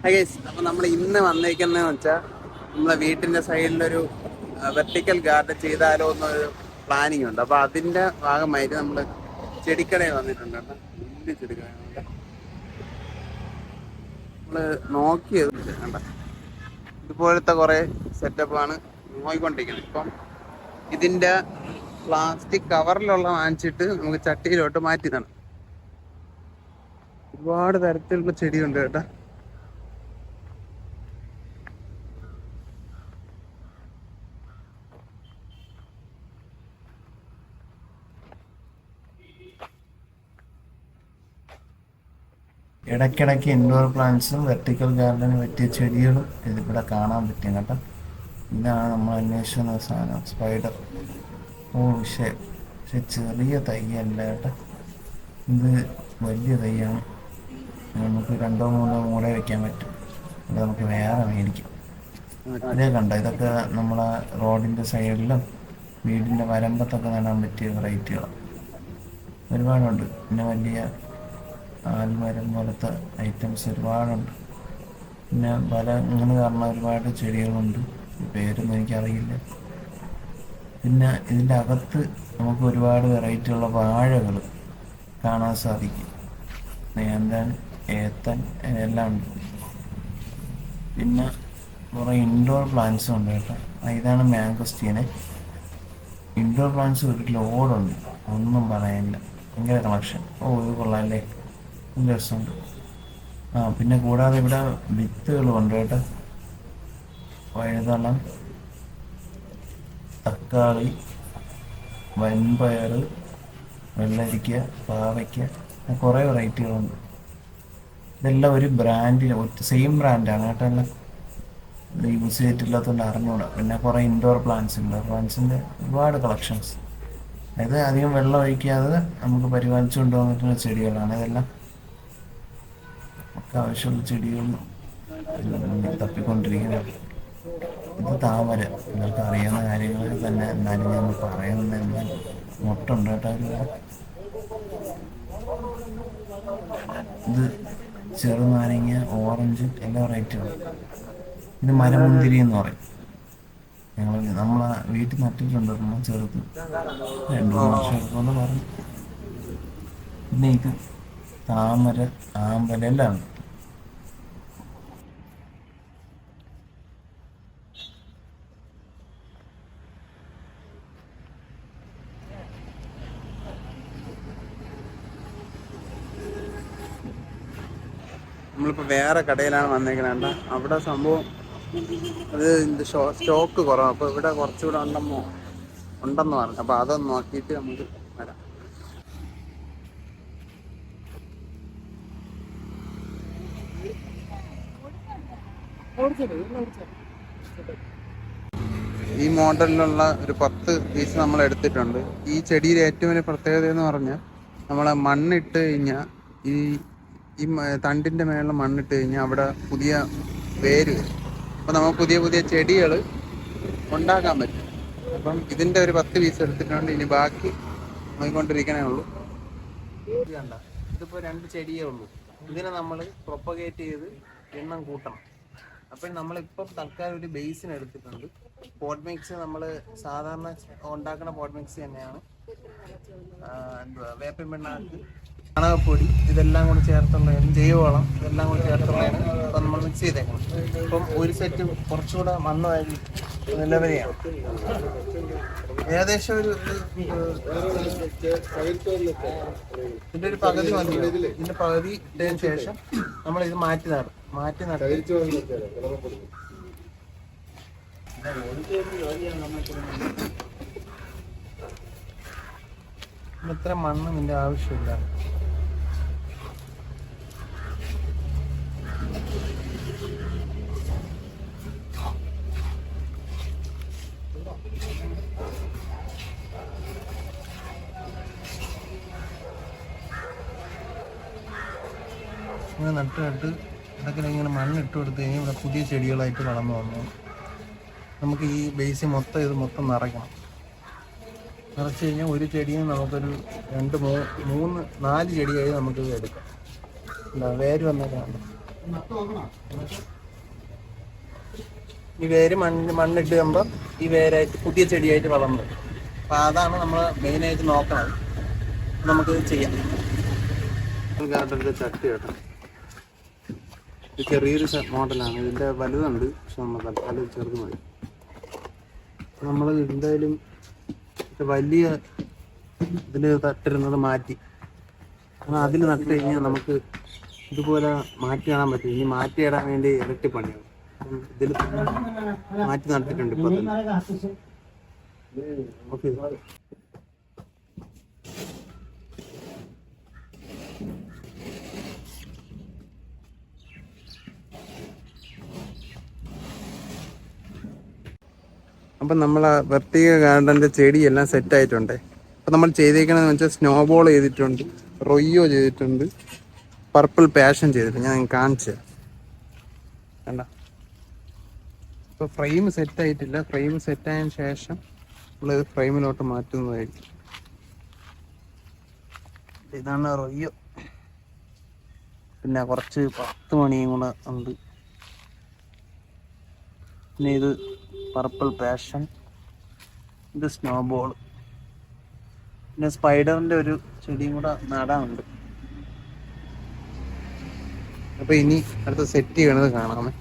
അപ്പൊ നമ്മൾ ഇന്ന് വന്നേക്കുന്നതെന്ന് വെച്ചാൽ നമ്മളെ വീട്ടിന്റെ സൈഡിലൊരു വെർട്ടിക്കൽ ഗാർഡൻ ചെയ്താലോ എന്നൊരു പ്ലാനിങ് ഉണ്ട്. അപ്പൊ അതിന്റെ ഭാഗമായിട്ട് നമ്മള് ചെടിക്കടയിൽ വന്നിട്ടുണ്ട് കേട്ടോ. വലിയ ചെടിക്കട നമ്മള് നോക്കിയത് കണ്ട ഇതുപോലത്തെ കുറെ സെറ്റപ്പാണ് നോക്കിക്കൊണ്ടിരിക്കുന്നത്. ഇപ്പം ഇതിന്റെ പ്ലാസ്റ്റിക് കവറിലുള്ള വാങ്ങിച്ചിട്ട് നമുക്ക് ചട്ടിയിലോട്ട് മാറ്റി തരണം. ഒരുപാട് തരത്തിലുള്ള ചെടിയുണ്ട് കേട്ടോ. ഇടയ്ക്കിടയ്ക്ക് ഇൻഡോർ പ്ലാന്റ്സും വെർട്ടിക്കൽ ഗാർഡനും പറ്റിയ ചെടികളും ഇതിവിടെ കാണാൻ പറ്റും കേട്ടോ. ഇതാണ് നമ്മൾ അന്വേഷിക്കുന്ന സാധനം, സ്പൈഡർ. വിഷയം പക്ഷെ ചെറിയ തൈയല്ല കേട്ടോ, ഇത് വലിയ തൈയാണ്. നമുക്ക് 2-3 മൂള വയ്ക്കാൻ പറ്റും. അത് നമുക്ക് വേറെ മേടിക്കാം. ഇതേ കണ്ടോ, ഇതൊക്കെ നമ്മളെ റോഡിൻ്റെ സൈഡിലും വീടിൻ്റെ വരമ്പത്തൊക്കെ നടാൻ പറ്റിയ വെറൈറ്റികളാണ്. ഒരുപാടുണ്ട്. പിന്നെ വലിയ ആൽമരം പോലത്തെ ഐറ്റംസ് ഒരുപാടുണ്ട്. പിന്നെ പല ഇങ്ങനെ കാരണം ഒരുപാട് ചെടികളുണ്ട്, പേരൊന്നും എനിക്കറിയില്ല. പിന്നെ ഇതിൻ്റെ അകത്ത് നമുക്ക് ഒരുപാട് വെറൈറ്റിയുള്ള വാഴകൾ കാണാൻ സാധിക്കും. നേന്തൻ, ഏത്തൻ എല്ലാം ഉണ്ട്. പിന്നെ കുറേ ഇൻഡോർ പ്ലാന്റ്സും ഉണ്ട് കേട്ടോ. ഇതാണ് മാംഗോസ്റ്റീന്. ഇൻഡോർ പ്ലാന്റ്സ് ഒരു ലോഡുണ്ട്, ഒന്നും പറയാനില്ല. ഭയങ്കര കളക്ഷൻ. ഇത് കൊള്ളാമല്ലേ, നല്ല രസമുണ്ട്. പിന്നെ കൂടാതെ ഇവിടെ വിത്തുകളും ഉണ്ട് കേട്ടോ. വഴുതളം, തക്കാളി, വൻപയർ, വെള്ളരിക്ക, പാവയ്ക്ക, കുറേ വെറൈറ്റികളുണ്ട്. ഇതെല്ലാം ഒരു ബ്രാൻഡിന്, സെയിം ബ്രാൻഡാണ് കേട്ടോ. എല്ലാം യൂസ് ചെയ്തിട്ടില്ലാത്തതുകൊണ്ട് അറിഞ്ഞൂടാ. പിന്നെ കുറേ ഇൻഡോർ പ്ലാന്റ്സിൻ്റെ ഒരുപാട് കളക്ഷൻസ്. അതായത് അധികം വെള്ളം ഒഴിക്കാതെ നമുക്ക് പരിപാലിച്ചു കൊണ്ടുവന്നിട്ടുള്ള ചെടികളാണ് ഇതെല്ലാം. നമുക്ക് ആവശ്യമുള്ള ചെടികൾ തപ്പിക്കൊണ്ടിരിക്കുന്നത്. ഇത് താമര, നിങ്ങൾക്ക് അറിയാവുന്ന കാര്യങ്ങൾ തന്നെ, എന്നാലും ഞാൻ പറയുന്നത് എന്നാൽ മുട്ടുണ്ട് കേട്ടോ. ഇത് ചെറുനാരങ്ങ, ഓറഞ്ച്, എല്ലാ വെറൈറ്റികളും. ഇത് മരമുന്തിരി എന്ന് പറയും. നമ്മളെ വീട്ടിൽ നട്ടിട്ടുണ്ട് ചെറുത്, 2-3 വർഷം എടുക്കുമെന്ന് പറഞ്ഞു. പിന്നെ ഇത് താമര, ആമ്പൽ എല്ലാം ഉണ്ട്. നമ്മളിപ്പോൾ വേറെ കടയിലാണ് വന്നേക്കുന്നത്. അവിടെ സംഭവം അത് സ്റ്റോക്ക് കുറവാണ്. അപ്പോൾ ഇവിടെ കുറച്ചുകൂടെ ഉണ്ടെന്ന് പറഞ്ഞു. അപ്പോൾ അതൊന്ന് നോക്കിയിട്ട് നമുക്ക് വരാം. ഈ മോഡലിലുള്ള ഒരു 10 പീസ് നമ്മൾ എടുത്തിട്ടുണ്ട്. ഈ ചെടിയുടെ ഏറ്റവും വലിയ പ്രത്യേകത എന്ന് പറഞ്ഞാൽ നമ്മളെ മണ്ണിട്ട് കഴിഞ്ഞാൽ ഈ തണ്ടിൻ്റെ മേളിൽ മണ്ണിട്ട് കഴിഞ്ഞാൽ അവിടെ പുതിയ വേര് വരും. അപ്പം നമുക്ക് പുതിയ പുതിയ ചെടികൾ ഉണ്ടാക്കാൻ പറ്റും. അപ്പം ഇതിൻ്റെ ഒരു 10 പീസ് എടുത്തിട്ടുണ്ട്. ഇനി ബാക്കി നോക്കിക്കൊണ്ടിരിക്കണേ ഉള്ളൂ. കണ്ട, ഇതിപ്പോൾ 2 ചെടിയേ ഉള്ളൂ. ഇതിനെ നമ്മൾ പ്രൊപ്പഗേറ്റ് ചെയ്ത് എണ്ണം കൂട്ടണം. അപ്പം നമ്മളിപ്പം തൽക്കാലം ഒരു ബേസിന് എടുത്തിട്ടുണ്ട്. പോട്ട് മിക്സ് നമ്മൾ സാധാരണ ഉണ്ടാക്കുന്ന പോട്ട് മിക്സ് തന്നെയാണ്. വേപ്പിൻ പിണ്ണാക്ക്, ചാണകപ്പൊടി, ഇതെല്ലാം കൂടി ചേർത്തുള്ള ജൈവവളം, ഇതെല്ലാം കൂടി ചേർത്തുള്ളതാണ് ഇപ്പം നമ്മൾ മിക്സ് ചെയ്തേക്കണം. ഇപ്പം ഒരു സെറ്റ് കുറച്ചുകൂടെ മണ്ണ് നിലവരെയാണ്. ഏകദേശം ഇതിൻ്റെ ഒരു പകുതി മതി. ഇതിൻ്റെ പകുതി ഇട്ടതിന് ശേഷം നമ്മൾ ഇത് മാറ്റി നടും. ഇത്ര മണ്ണ് ഇതിൻ്റെ ആവശ്യമില്ല. ഇങ്ങനെ നട്ട് ഇതൊക്കെ ഇങ്ങനെ മണ്ണിട്ട് കൊടുത്ത് കഴിഞ്ഞാൽ ഇവിടെ പുതിയ ചെടികളായിട്ട് വളർന്നു വന്നു. നമുക്ക് ഈ ബേസ് ഇത് മൊത്തം നിറയ്ക്കണം. നിറച്ച് കഴിഞ്ഞാൽ ഒരു ചെടിയും നമുക്കൊരു 2, 3, 4 ചെടിയായി നമുക്ക് എടുക്കാം. വേര് വന്നേക്കാണ്. ഈ വേര് മണ്ണിട്ട് കഴിയുമ്പോൾ ഈ വേരായിട്ട് പുതിയ ചെടിയായിട്ട് വളർന്നു. അപ്പം അതാണ് നമ്മൾ മെയിനായിട്ട് നോക്കുന്നത്. നമുക്കിത് ചെയ്യാം. ഗാർഡൻ്റെ ചട്ടി കേട്ടോ, ഇത് ചെറിയൊരു മോഡലാണ്. ഇതിൻ്റെ വലുതുണ്ട്, പക്ഷെ നമ്മൾ തൽക്കാലം ചെറുത് മതി. നമ്മൾ എന്തായാലും വലിയ ഇതിൽ തട്ടിരുന്നത് മാറ്റി, കാരണം അതിൽ നട്ട് കഴിഞ്ഞാൽ നമുക്ക് ഇതുപോലെ മാറ്റി കാണാൻ പറ്റും. ഇനി മാറ്റി ഇടാൻ വേണ്ടി ഇരട്ടി പണിയാണ്. ഇതിൽ മാറ്റി നട്ടിട്ടുണ്ട് ഇപ്പൊ തന്നെ. ഓക്കെ, അപ്പം നമ്മൾ ആ വെർട്ടിക്കൽ ഗാർഡൻ്റെ ചെടിയെല്ലാം സെറ്റായിട്ടുണ്ട്. അപ്പം നമ്മൾ ചെയ്തേക്കണമെന്ന് വെച്ചാൽ സ്നോ ബോൾ ചെയ്തിട്ടുണ്ട്, റൊയ്യോ ചെയ്തിട്ടുണ്ട്, പർപ്പിൾ പാഷൻ ചെയ്തിട്ടുണ്ട്. ഞാൻ കാണിച്ചു കണ്ട. ഇപ്പോൾ ഫ്രെയിം സെറ്റായിട്ടില്ല. ഫ്രെയിം സെറ്റായതിനു ശേഷം നമ്മളിത് ഫ്രെയിമിലോട്ട് മാറ്റുന്നതായിരിക്കും. ഇതാണ് റൊയ്യോ. പിന്നെ കുറച്ച് 10 മണിയും കൂടെ ഉണ്ട്. പിന്നെ ഇത് പർപ്പിൾ പാഷൻ, ഇത് സ്നോ ബോൾ, പിന്നെ സ്പൈഡറിൻ്റെ ഒരു ചെടിയും കൂടെ നടാനുണ്ട്. അപ്പോൾ ഇനി അടുത്ത സെറ്റ് ചെയ്യണത് കാണാമേ.